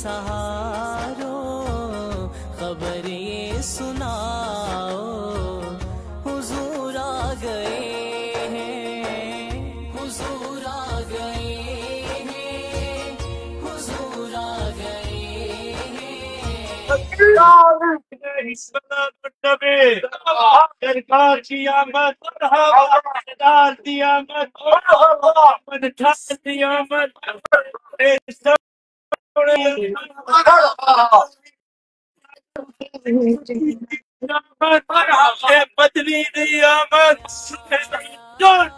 سہارو خبر یہ سناؤ حضور آ گئے ہیں، حضور آ گئے ہیں، حضور آ گئے ہیں۔ سرکار کی آمد ڈال دی آمد ڈال دی آمد بدلی دی آمد السلام علیکم۔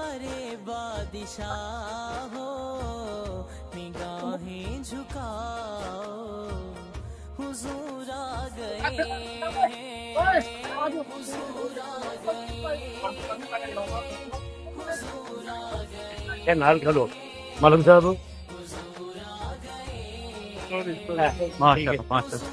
ارے بادشاہ ہو نگاہیں جھکاؤ حضور آ گئے ہیں، حضور آ گئے ہیں، حضور آ گئے ہیں۔ نال کھلو معلوم صاحب، ماشاء اللہ ماشاء اللہ۔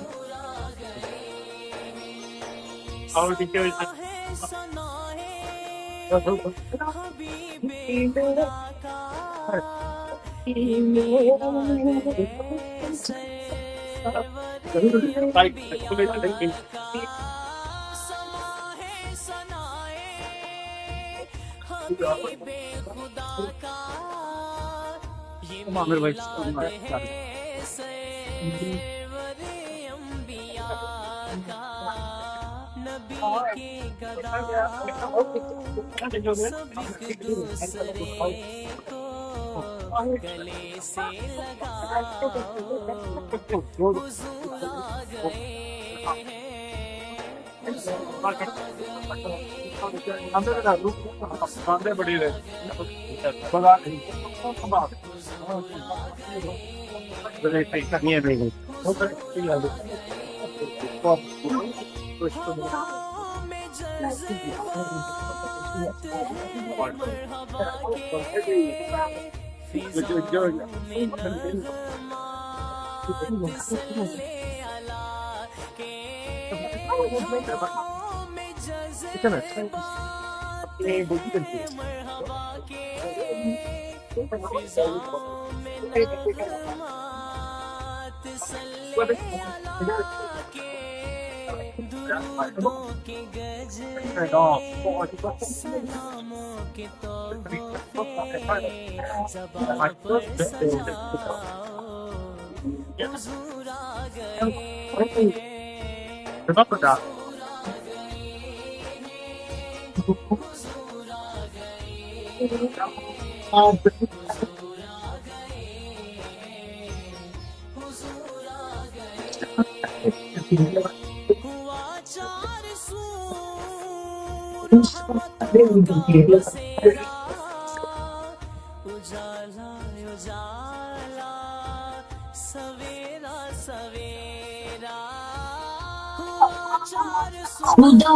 اور گلے سے لگا حضور آ گئے ہیں بڑی رہے اجالا اجالا سویرے خدا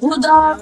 خدا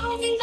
اعلان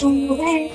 تو ہے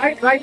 رائٹ رائٹ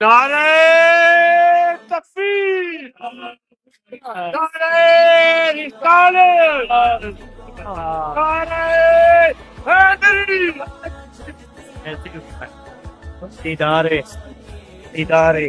نعرہ تکبیر نعرہ رسالت نعرہ حیدری دیدارے دیدارے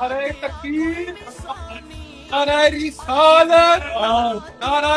نعرہ تکبیر نعرہ رسالت نعرہ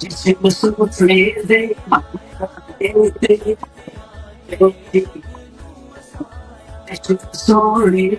جسے مصروف لے دے Sorry,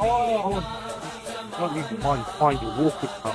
Oh, don't need to find your walking up.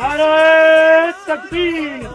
Nare Takbir!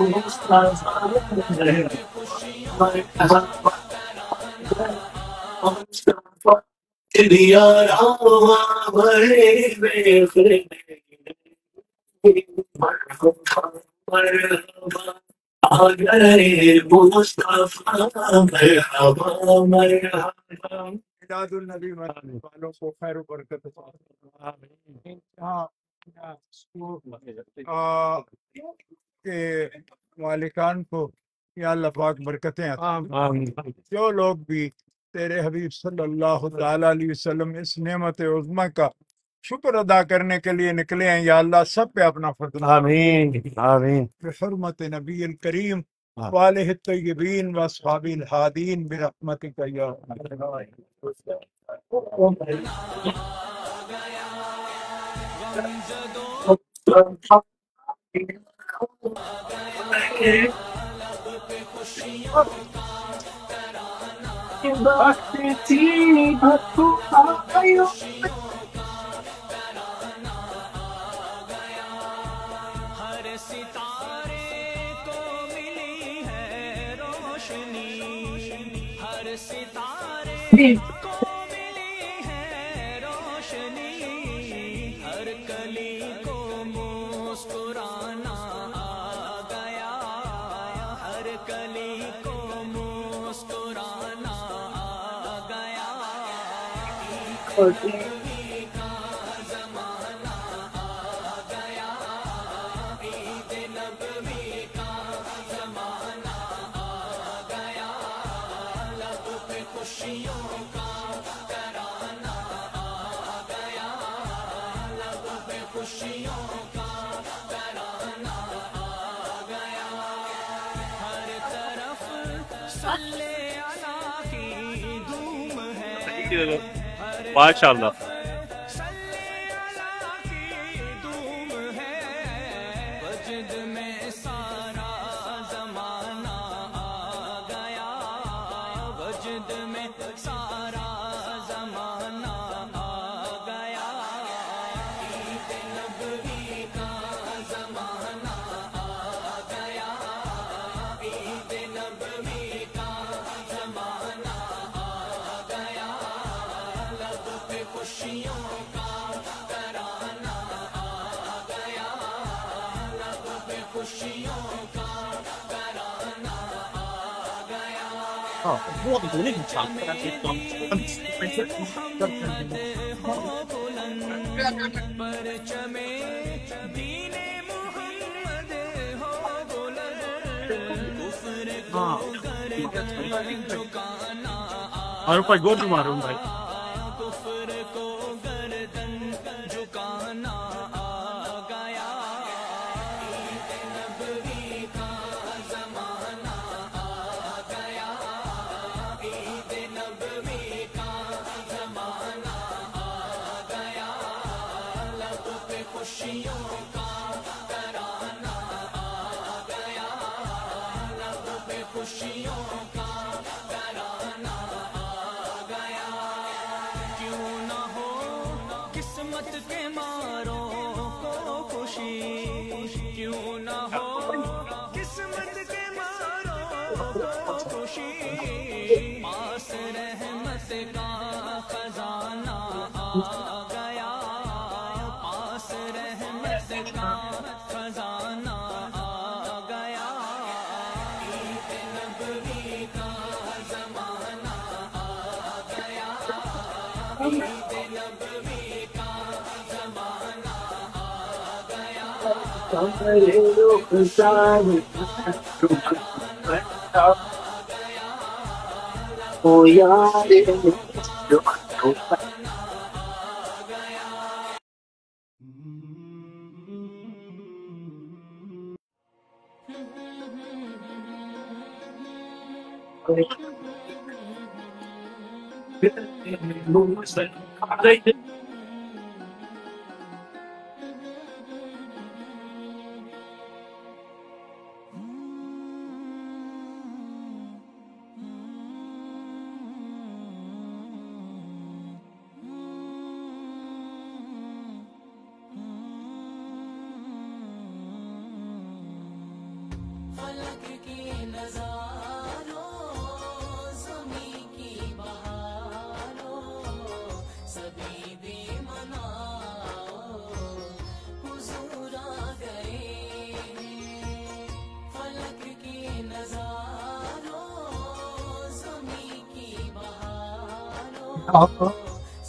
Mustafa, merhaba, merhaba. میلاد النبی منانے والوں کو خیر و برکت عطا فرمائے۔ ہاں کے مالکان کو یا اللہ پاک برکتیں عطا فرمائے۔ جو لوگ بھی تیرے حبیب صلی اللہ تعالیٰ علیہ وسلم اس نعمت عظمیٰ کا شکر ادا کرنے کے لیے نکلے ہیں، یا اللہ سب پہ اپنا فضل آمین آمین بحرمت نبی الکریم والہ الطیبین واصحاب الہادین برحمتک یا ہر ستارے کو ملی ہے روشنی، ہر ستارے کو ملی ہے روشنی، ہر کلی کو مسکرانا آ گیا، ہر کلی کو مسکرانا آ گیا، ہر طرف صلی اللہ کی دھوم ہے، ماشاء اللہ صلی اللہ کی دھوم ہے، وجد میں سارا زمانہ آ گیا، وجد میں سارا زمانہ آ گیا، عید نبوی کا زمانہ آ گیا، عید نبوی کا زمانہ آ گیا، لب پہ خوشیوں کا ترانہ آ گیا، لب پہ خوشیوں کا ترانہ آ گیا، محمد ہو بلند، پرچم دین محمد ہو بلند، کفر کو گردن جھکانا اور اوپر گوٹی ماروں بھائی کفر کو گردن جھکانا آ گیا، عید نبوی کا زمانہ آ گیا، عید نبوی کا زمانہ آ گیا، لب پہ خوشیوں کا ترانہ آ گیا، لب پہ خوشیوں کا ترانہ آ گیا، کیوں نہ ہو قسمت کے ماروں کو خوشی، کیوں نہ ہو قسمت کے ماروں کو خوشی، پاس رحمت کا خزانہ آ گیا، پاس رحمت کا خزانہ آ گیا، عید نبوی کا زمانہ آ گیا، عید نبوی کا زمانہ آ گیا، او یار فلک کی نظاروں زمیں کی بہاروں سبھی بھی مناؤ حضور آ گئے ہیں، فلک کی نظاروں زمیں کی بہاروں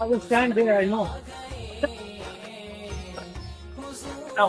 I will stand there, I know. Now,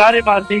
نعرے مار دی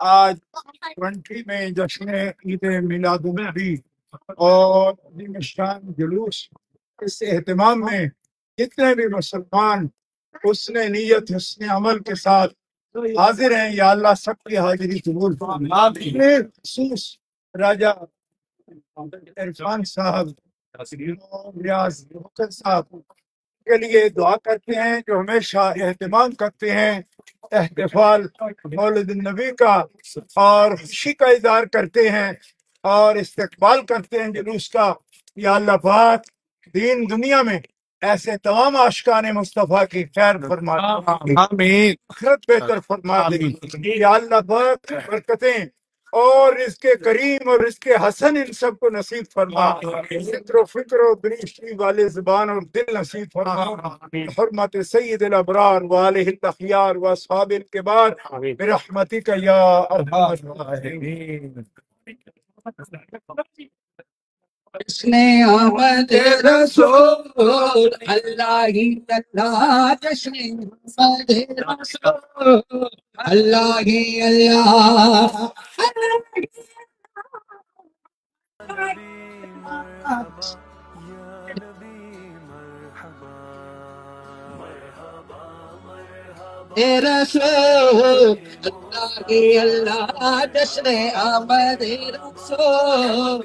آج 20 میں جشن عید میلاد النبی اور عظیم شان جلوس اس اہتمام میں جتنے بھی مسلمان حسن نیت حسن عمل کے ساتھ حاضر ہیں، یا اللہ سب کی حاضری قبول فرما۔ خصوص راجہ عرفان صاحب اور ریاض بکر صاحب کے لیے دعا کرتے ہیں، جو ہمیشہ اہتمام کرتے ہیں احتفال مولد النبی کا، اور خوشی کا اظہار کرتے ہیں اور استقبال کرتے ہیں جلوس کا۔ یا اللہ پاک دین دنیا میں ایسے تمام عاشقان مصطفیٰ کی خیر فرما دے، آمین، آخرت بہتر فرما دے۔ یا اللہ پاک برکتیں اور اس کے کریم اور اس کے حسن ان سب کو نصیب فرما، ذکر و فکر و درشتی والے زبان اور دل نصیب فرما، حرمت سید الابرار والہ الاخیار و اصحاب الکبار برحمتک یا ارحم الراحمین۔ اس نے آمد رسول اللہ ہی اللہ، جشن آمد رسول اللہ ہی اللہ، رسول اللہ ہی اللہ، جشن آمد رسول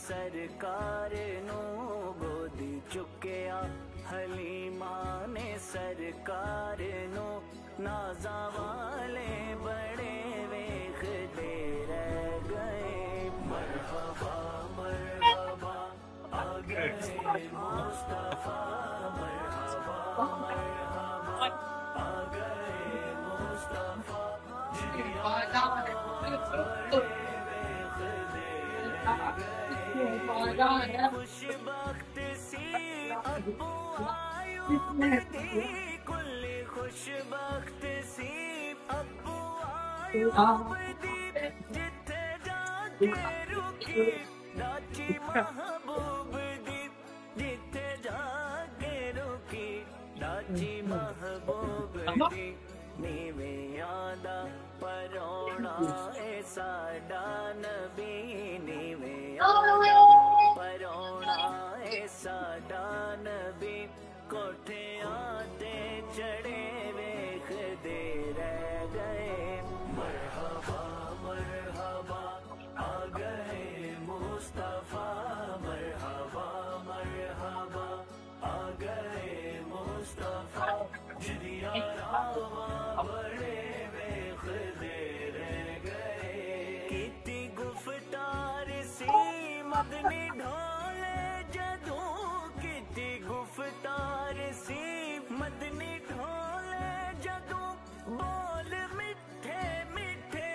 سرکار نو گودی چکیا حلیمان سرکار نو نازا والے بڑے ویخ دے رہ گئے مرحبا مرحبا آ گئے مصطفیٰ مرحبا مرحبا آ گئے مصطفیٰ خوش بخت سی ابو آیوب دی کل خوش بخت سی ابو آیوب دی جتھے جا کے رکی ڈاچی محبوب دی جتھے جا کے رکی ڈاچی محبوب دی نیویں آدھا پرونا اے ساڈا نبی نیویں آدھا پرونا اے ساڈا نبی کوٹھیاں تے چڑھے ویکھ دے رہ گئے مرحبا مرحبا آ گئے مصطفیٰ مرحبا مرحبا آ گئے مصطفیٰ جدیاں راواں بڑے ویخ دے رہ گئے کیتی گفتار سی مدنی ڈھولے جدوں کیتی گفتار سی مدنی ڈھولے جدوں بول میٹھے میٹھے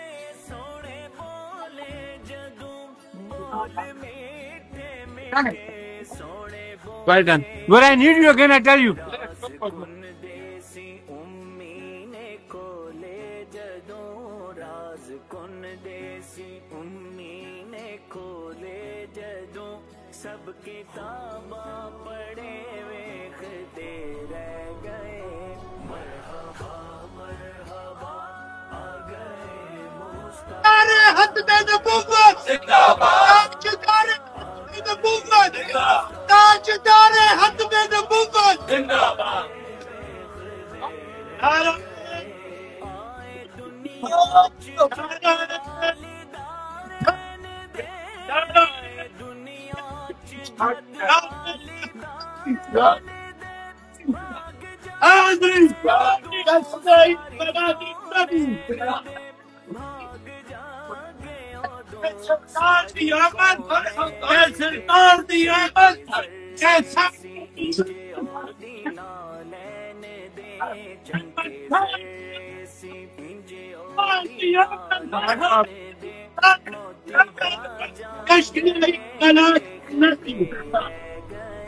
سونے بولے جدوں بول میٹھے میٹھے سونے Well done. بولے When I need you again, I tell you. کن دیسی امی نے کھولے جدوں راز کن دیسی امی نے کھولے جدوں سب کتاباں پڑھے ویخ دے رہ گئے مرحبا مرحبا آ گئے مصطفیٰ ختم نبوت زندہ باد، تاجدار ختم نبوت، تاجدار ختم نبوت زندہ باد۔ آئے دنیا چالیدارن دے آئے دنیا چالیدارن دے بھاگ جاگے ادوں سرکار دی آمد، اے سرکار دی آمد، اے سب انجے اودی نالین دے چمکے فیسی انجے اودی نالین دے موتی باجاں کشک نہیں کلا نسی۔ رہ گئے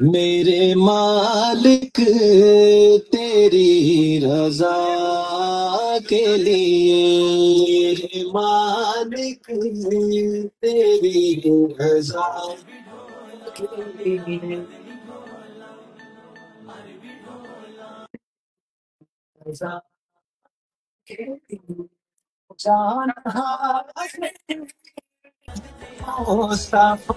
میرے مالک تیری رضا کے لیے میرے مالک تیری رضا کے لیے رضا کے لیے جانا ہے مصطفیٰ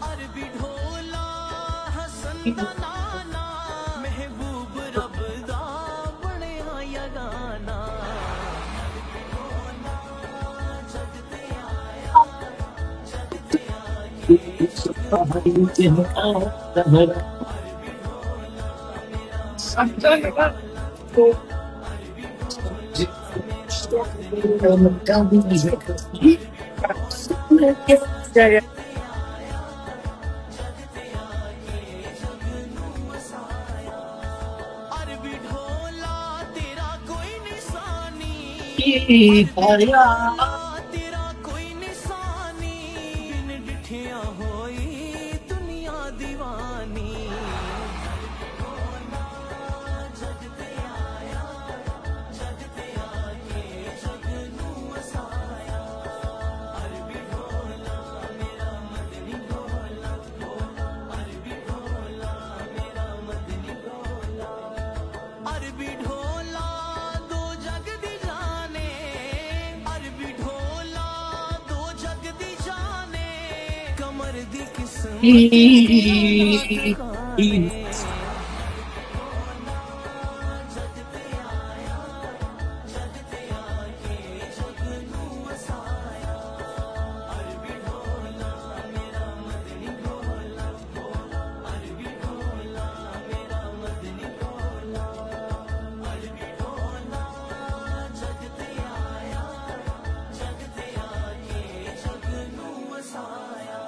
عربی ڈھولا حسن بنانا محبوب رب دا بنے ہاں یگانا عربی ڈھولا تیرا کوئی نشانی تیرا کوئی نشانی بن ڈٹھیاں ہوئی دنیا دیوانی جگ تے آیا جگ تے آکے جگ نوں وسایا عربی ڈھولا میرا مدنی ڈھولا عربی ڈھولا میرا مدنی ڈھولا عربی ڈھولا دو جگ دی جانے عربی ڈھولا دو جگ دی جانے کمر دی قسمت جگ تے آیا جگ تے آکے جگ نوں وسایا عربی ڈھولا میرا مدنی ڈھولا عربی ڈھولا میرا مدنی ڈھولا عربی ڈھولا جگ تے آیا جگ تے آکے جگ نوں وسایا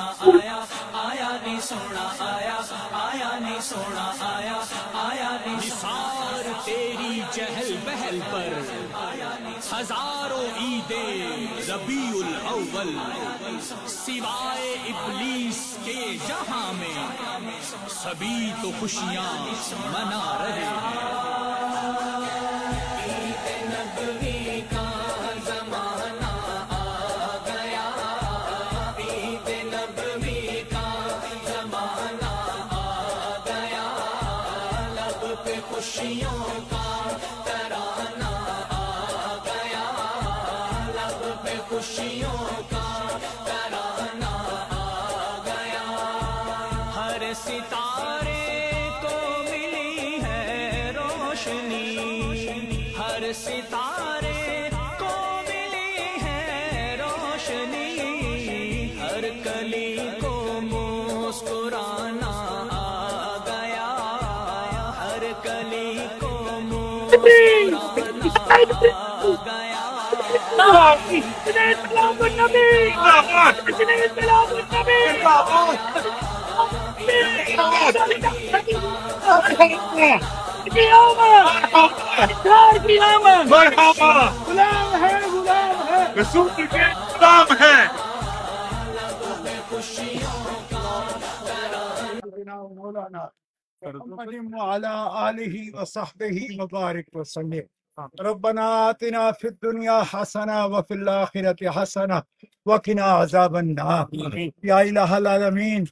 سونا آیا آیا نہیں سونا آیا آیا نہیں سونا آیا آیا نہیں نثار تیری چہل پہل پر ہزاروں عیدیں ربیع الاول سوائے ابلیس کے جہاں میں سبھی تو خوشیاں منا رہے ہیں عید نبوی کا زمانہ آ گیا عید نبوی کا زمانہ آ گیا لب پہ خوشیوں کا ترانہ آ گیا لب پہ خوشیوں کا ترانہ آ گیا ہر ستارے کو ملی ہے روشنی ہر ستارے کو ملی ہے روشنی ہر کلی کو مسکرانا آ گیا ہر کلی کو مسکرانا آ گیا مولانا وعلى آله وصحبه وبارك وسلم ربنا آتنا في الدنيا حسنة وفي الآخرة حسنة وقنا عذاب النار یا الہ العالمین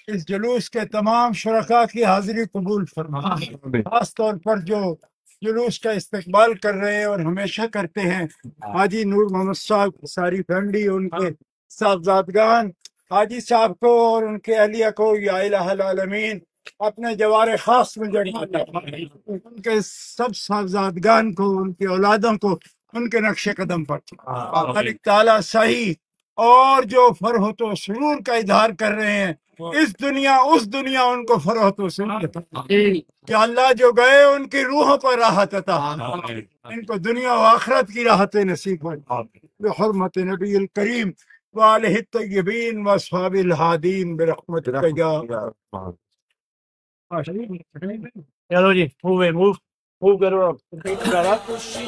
اس جلوس کے تمام شرکاء کی حاضری قبول فرما خاص طور پر جو جلوس کا استقبال کر رہے ہیں اور ہمیشہ کرتے ہیں حاجی نور محمد صاحب ساری فیملی ان کے صاحبزادگان حاجی صاحب کو اور ان کے اہلیہ کو یا الہ العالمین اپنے جوار خاص میں جڑنا ان کے سب صاحبزادگان کو ان کی اولادوں کو ان کے نقش قدم پر مالک تعالیٰ صحیح اور جو فرحت و سرور کا اظہار کر رہے ہیں اس دنیا اس دنیا ان کو فرحت و سرور کہ اللہ جو گئے ان کی روحوں پر راحت عطا ان کو دنیا و آخرت کی راحت نصیب ہو بحرمت نبی الکریم وآلہ الطیبین واصحاب الہادین برحمتک یا چلو جی موو کرو اب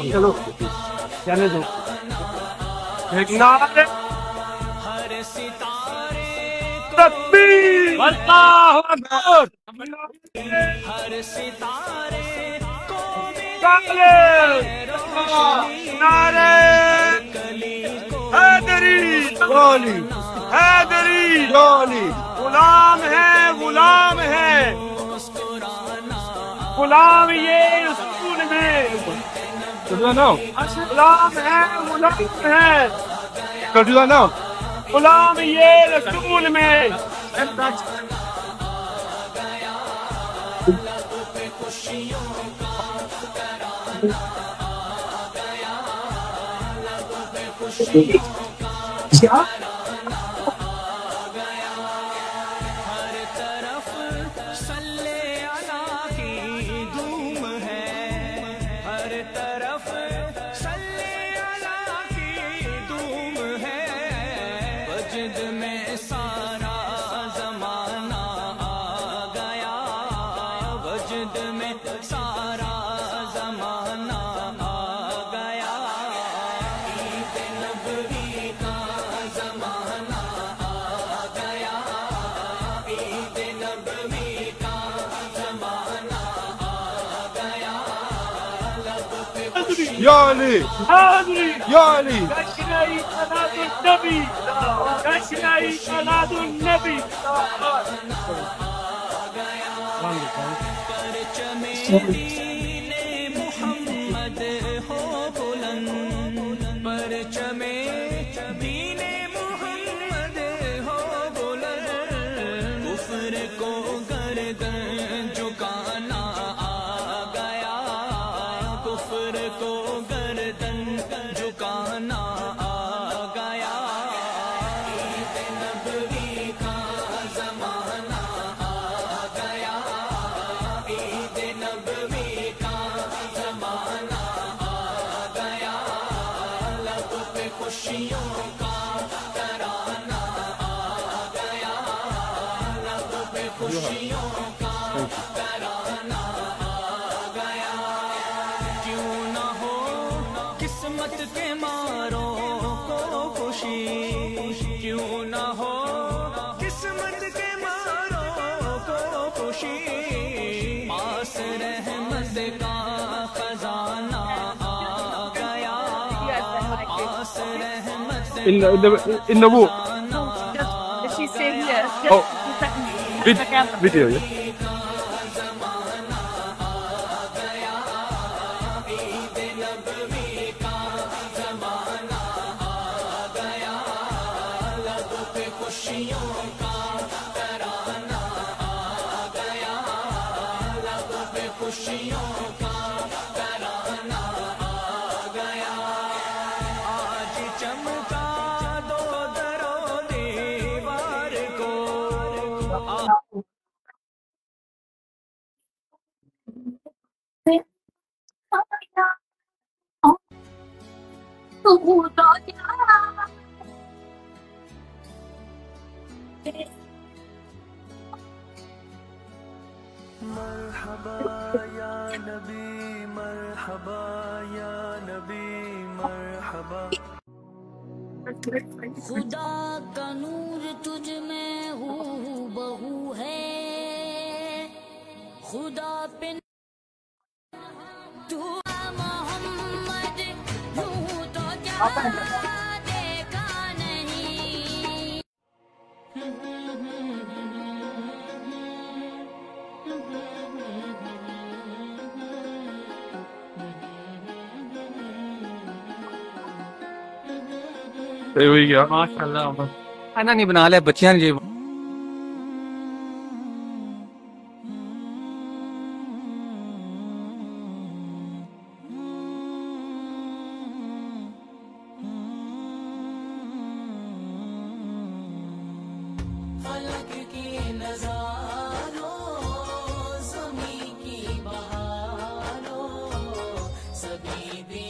چلو جانے دو ایک نعرہ ہر ستارے تکبیر اللہ اکبر ہر ستارے کو نعرہ کلی کو حیدری جولی حیدری جولی غلام ہے غلام ہے غلام یہ رسول میں غلام ہے غلام ہے غلام یہ رسول میں یا علی یا علی کشنائی صلاة النبی کشنائی صلاة النبی محمد ہو بلند پرچم دین محمد ہو بلند کفر کو گردن جھکانا آ گیا کفر کو گردن جھکانا آ گیا عید نبوی کا زمانہ آ گیا عید نبوی کا زمانہ آ گیا لب پہ خوشیوں کا ترانہ آ گیا لب پہ خوشیوں کا ترانہ آ گیا کیوں نہ ہو قسمت کے ماروں کو خوشی کیوں نہ ہو قسمت کے ماروں کو خوشی پاس رحمت کا خزانہ آ گیا پاس رحمت in the book. She's saying yes. Oh, video, yeah. خوشیوں کا ترانہ آ گیا آج چمکا دو در و دیوار کو مرحبا یا نبی مرحبا یا نبی مرحبا خدا کا نور تجھ میں ہو بہو ہے خدا پہ تو محمد یوں تو کیا دیکھا نہیں ہوئی گیا ماشاء اللہ کھانا نہیں بنا لے بچیاں جی فلک کی نظاروں زمین کی بہاروں سبھی بھی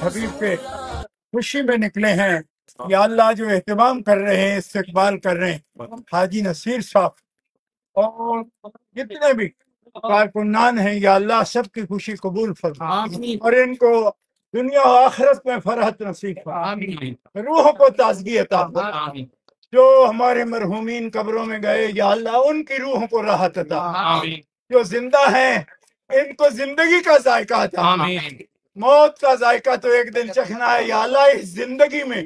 حبیب کے خوشی میں نکلے ہیں. یا اللہ جو اہتمام کر رہے ہیں، استقبال کر رہے ہیں، حاجی نصیر صاحب اور جتنے بھی کارکنان ہیں، یا اللہ سب کی خوشی قبول فرما اور ان کو دنیا و آخرت میں فرحت نصیب فرما، روحوں کو تازگی عطا فرما. جو ہمارے مرحومین قبروں میں گئے یا اللہ ان کی روحوں کو راحت عطا، جو زندہ ہیں ان کو زندگی کا ذائقہ عطا. موت کا ذائقہ تو ایک دن چکھنا ہے، یا اللہ اس زندگی میں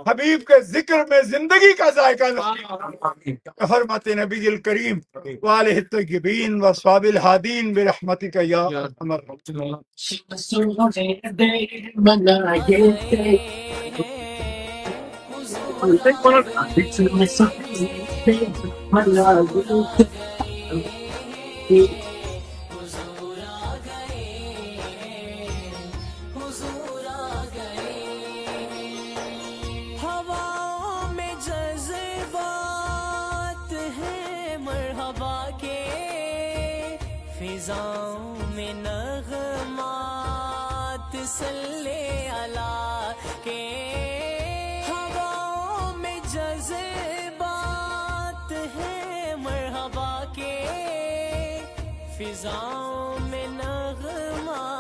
حبیب کے ذکر میں زندگی کا ذائقہ نصیب حرمت نبی الکریم وآلہ الطیبین وصحاب الہادین برحمتک یا ارحم الراحمین. ہواؤں میں جذبات ہیں مرحبا کے، فضاؤں میں نغمات صلی اللہ کے. ہواؤں میں جذبات ہیں مرحبا کے، فضاؤں میں نغمات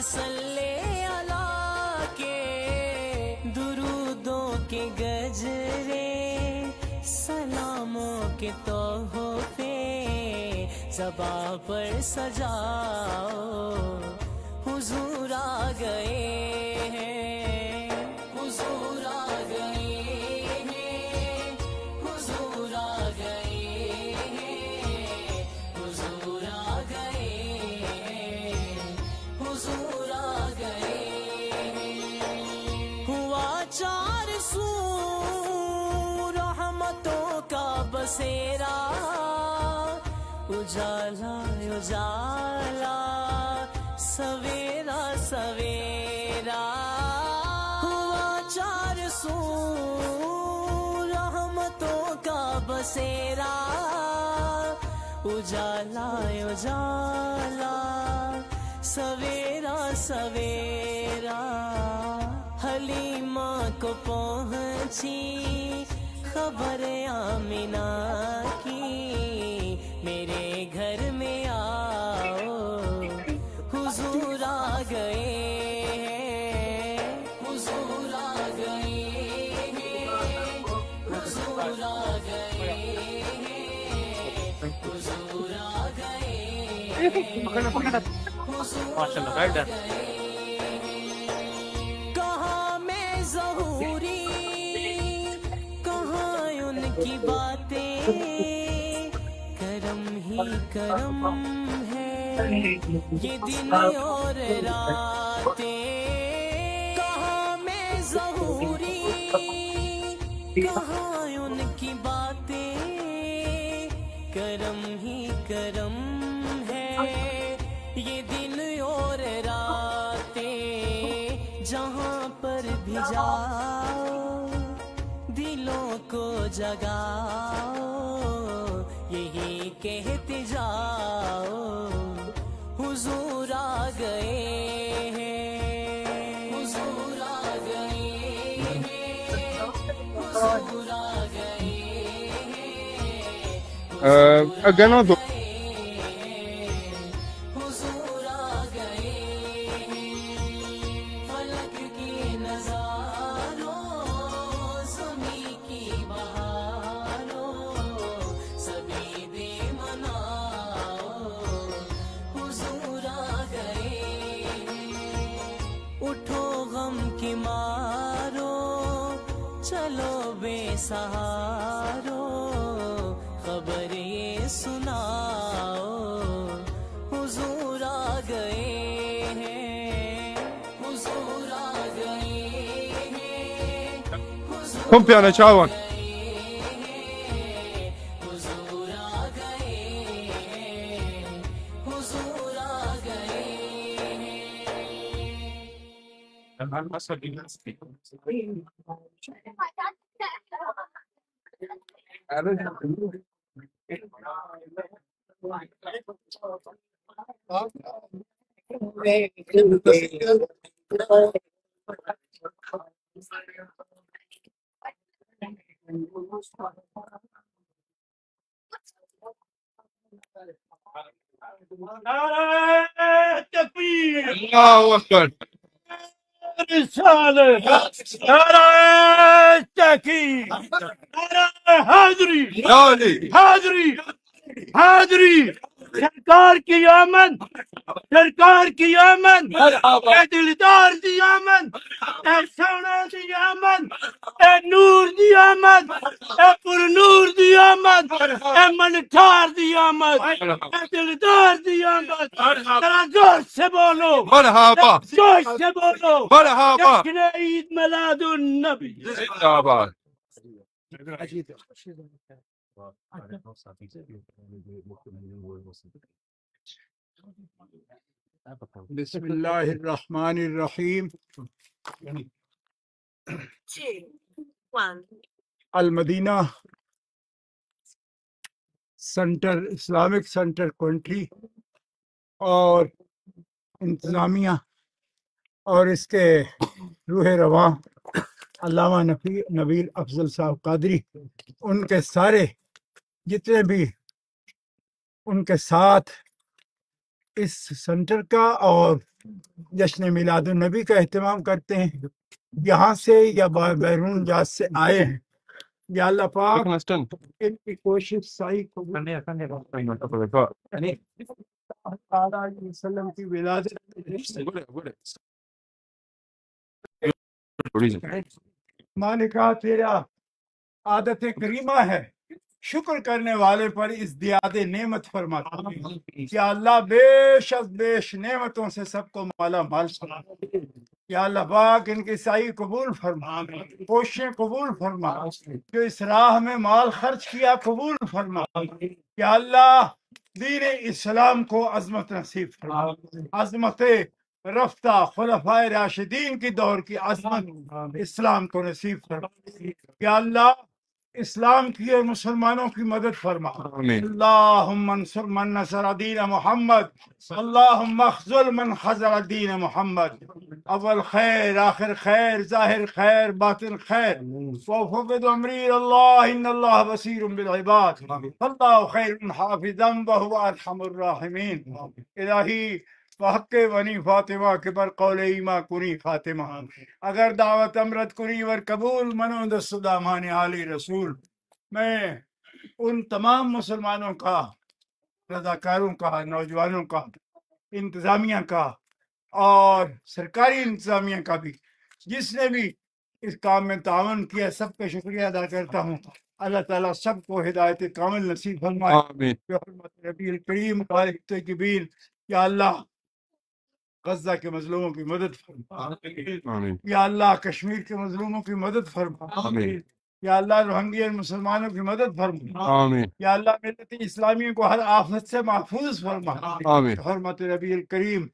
صلی اللہ کے. درودوں کے گجرے سلاموں کے تحفے زباں پر سجاؤ، حضور آ گئے ہیں، حضور آ گئے ہیں، حضور آ گئے ہیں، حضور آ گئے ہیں، حضور آ گئے. ہوا چار سو رحمتوں کا بسیرا، اجالا اجالا سویرا سویرا. ہوا چار سو رحمتوں کا بسیرا، اجالا اجالا سویرا سویرا. حلیمہ کو پہنچی خبر آمنہ کی، میرے گھر میں آؤ، حضور آ گئے ہیں، حضور آ گئے ہیں، حضور آ گئے ہیں، حضور آ گئے ہیں، حضور آ گئے. کہاں میں ظہوری، کہاں ان کی باتیں، کرم ہی کرم ہے یہ دن اور راتیں. کہاں میں ظہوری، کہاں ان کی باتیں، کرم ہی کرم ہے یہ دن اور راتیں. جہاں پر بھی جاؤ دلوں کو جگاؤ، یہی کہتے جاؤ، حضور آ گئے ہیں، حضور آ گئے ہیں، حضور آ گئے ہیں، گنا دو حضور آ گئے ہیں. فلک کی نظاروں زمیں کی بہاروں سبھی دے مناؤ، حضور آ گئے ہیں. اٹھو غم کی مارو چلو بے سہارو، خبر یہ سناؤ، حضور آ گئے ہیں، حضور آ گئے ہیں، کم پیانا چاون. حضور آ گئے ہیں، حضور آ گئے Thank you. نعرہ تکبیر، اللہ اکبر، رسالت، نعرہ تحقیق، نعرہ حاضری، حاضری، حاضری، سرکار کی آمد، سرکار کی آمد، اے دلدار دی آمد، اے سونا دی آمد، اے نور دی آمد، اے پر نور دی آمد، اے منٹار دی آمد، اے دلدار دی آمد، ذرا زور سے بولو، مرحبا، زور سے بولو، مرحبا، جشن عید میلاد النبی۔ زندہ آباد۔ بسم اللہ الرحمن الرحیم۔ المدینہ سینٹر، اسلامک سینٹر کوئنٹری اور انتظامیہ اور اس کے روح رواں علامہ نبیل افضل صاحب قادری، ان کے سارے جتنے بھی ان کے ساتھ اس سینٹر کا اور جشن میلاد النبی کا اہتمام کرتے ہیں، یہاں سے یا بیرون جاز سے آئے ہیں، یا اللہ پاک ان کی کوشش سائی کو وسلم کی ولادت مالکہ تیرا عادت کریمہ ہے، شکر کرنے والے پر اس دیاد نعمت فرماتا ہے۔ یا اللہ بیش از بیش نعمتوں سے سب کو مالا مال فرما۔ یا اللہ پاک ان کی سعی قبول فرما، کوششیں قبول فرما، جو اس راہ میں مال خرچ کیا قبول فرما۔ یا اللہ دین اسلام کو عظمت نصیب فرما، عظمت رفتہ خلفائے راشدین کی دور کی عظمت اسلام کو نصیب فرما۔ یا اللہ اسلام کی اور مسلمانوں کی مدد فرما۔ اللہم انصر من نصر دین محمد، اللہم اخذل من خذل دین محمد۔ اول خیر، آخر خیر، ظاہر خیر، باطن خیر، وفوض امری اللہ ان اللہ بصیر بالعباد، اللہ خیر حافظا وهو ارحم الراحمین۔ الہی بحق بنی فاطمہ کے بر قول ایما کنی خاتمہ، اگر دعوت امرت کنی ور قبول منو دست دامان عالی رسول۔ میں ان تمام مسلمانوں کا، رضاکاروں کا، نوجوانوں کا، انتظامیہ کا اور سرکاری انتظامیہ کا بھی، جس نے بھی اس کام میں تعاون کیا، سب کا شکریہ ادا کرتا ہوں۔ اللہ تعالیٰ سب کو ہدایت کامل نصیب فرمائے بحرمت نبی الکریم بارک طیبین۔ یا اللہ غزہ کے مظلوموں کی مدد فرما، یا اللہ کشمیر کے مظلوموں کی مدد فرما، یا اللہ روہنگیا مسلمانوں کی مدد فرما، یا اللہ ملت اسلامی کو ہر آفت سے محفوظ فرما، حرمت نبی الکریم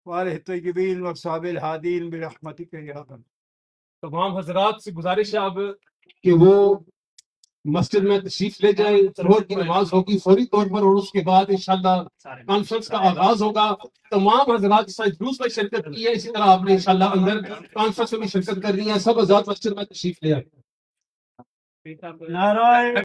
وآلہ طیبین واصحاب الہادین برحمتک یا ارحم۔ تمام حضرات سے گزارش ہے اب کہ وہ مسجد میں تشریف لے جائیں، ظہر کی نماز ہوگی فوری طور پر، اور اس کے بعد انشاءاللہ کانفرنس کا آغاز ہوگا۔ تمام حضرات اس جلوس میں شرکت کی ہے، اسی طرح آپ نے انشاءاللہ اندر کانفرنس میں بھی شرکت کرنی ہے۔ سب حضرات مسجد میں تشریف لے آئیں۔ نعرہ